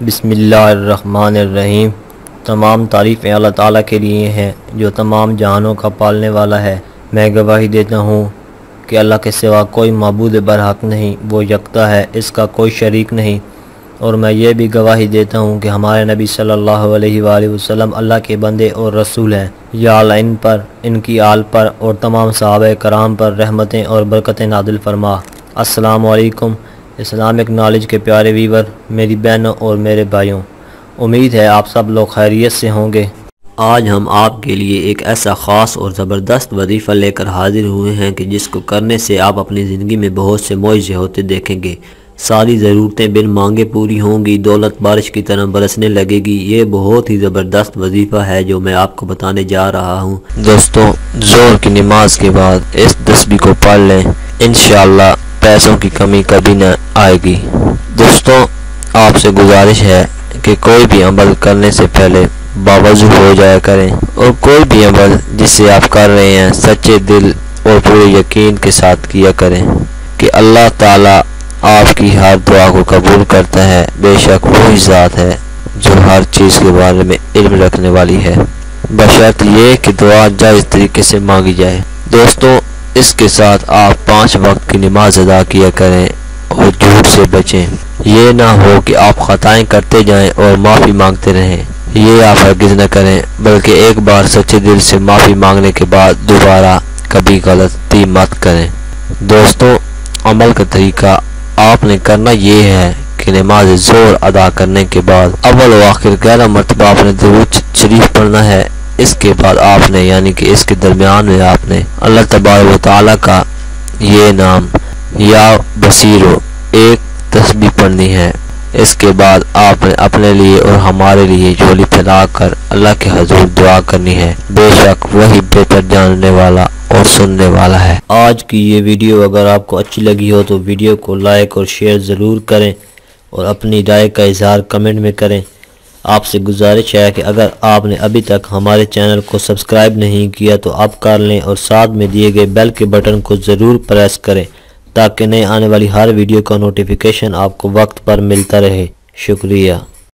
बिस्मिल्लाहिर्रहमानिर्रहीम। तमाम तारीफ़ें अल्लाह ताला के लिए हैं जो तमाम जहानों का पालने वाला है। मैं गवाही देता हूँ कि अल्लाह के सिवा कोई माबूद बरहक नहीं, वो यकता है, इसका कोई शरीक नहीं। और मैं ये भी गवाही देता हूँ कि हमारे नबी सल्लल्लाहु अलैहि वसल्लम अल्लाह के बंदे और रसूल हैं। या अल्लाह इन पर, इनकी आल पर और तमाम सहाबा कराम पर रहमतें और बरकतें नादिल फरमा। अस्सलामु अलैकुम इस्लामिक नॉलेज के प्यारे वीवर, मेरी बहनों और मेरे भाइयों, उम्मीद है आप सब लोग खैरियत से होंगे। आज हम आपके लिए एक ऐसा ख़ास और ज़बरदस्त वजीफ़ा लेकर हाजिर हुए हैं कि जिसको करने से आप अपनी ज़िंदगी में बहुत से मौजे होते देखेंगे। सारी ज़रूरतें बिन मांगे पूरी होंगी, दौलत बारिश की तरह बरसने लगेगी। ये बहुत ही ज़बरदस्त वजीफ़ा है जो मैं आपको बताने जा रहा हूँ। दोस्तों, ज़ोहर की नमाज के बाद इस तस्बीह को पढ़ लें, इंशाअल्लाह पैसों की कमी कभी न आएगी। दोस्तों, आपसे गुजारिश है कि कोई भी अमल करने से पहले बावजू हो जाया करें और कोई भी अमल जिसे आप कर रहे हैं सच्चे दिल और पूरे यकीन के साथ किया करें कि अल्लाह ताला आपकी हर दुआ को कबूल करता है। बेशक वही ज़ात है जो हर चीज़ के बारे में इल्म रखने वाली है, बशर्त ये कि दुआ जायज़ तरीके से मांगी जाए। दोस्तों, इसके साथ आप 5 वक्त की नमाज अदा किया करें और झूठ से बचें। ये ना हो कि आप खताएं करते जाएं और माफ़ी मांगते रहें। ये आप हरगिज़ न करें, बल्कि एक बार सच्चे दिल से माफ़ी मांगने के बाद दोबारा कभी गलती मत करें। दोस्तों, अमल का तरीका आपने करना ये है कि नमाज ज़ोहर अदा करने के बाद अव्वल व आखिर 11 मरतबा आपने दुरूद शरीफ पढ़ना है। इसके बाद आपने, यानी कि इसके दरमियान में आपने अल्लाह तबारक व तआला का ये नाम या बसीरो एक तस्बीह पढ़नी है। इसके बाद आपने अपने लिए और हमारे लिए झोली फैला कर अल्लाह के हजूर दुआ करनी है। बेशक वही बेहतर जानने वाला और सुनने वाला है। आज की ये वीडियो अगर आपको अच्छी लगी हो तो वीडियो को लाइक और शेयर ज़रूर करें और अपनी राय का इजहार कमेंट में करें। आपसे गुजारिश है कि अगर आपने अभी तक हमारे चैनल को सब्सक्राइब नहीं किया तो आप कर लें और साथ में दिए गए बेल के बटन को ज़रूर प्रेस करें ताकि नए आने वाली हर वीडियो का नोटिफिकेशन आपको वक्त पर मिलता रहे। शुक्रिया।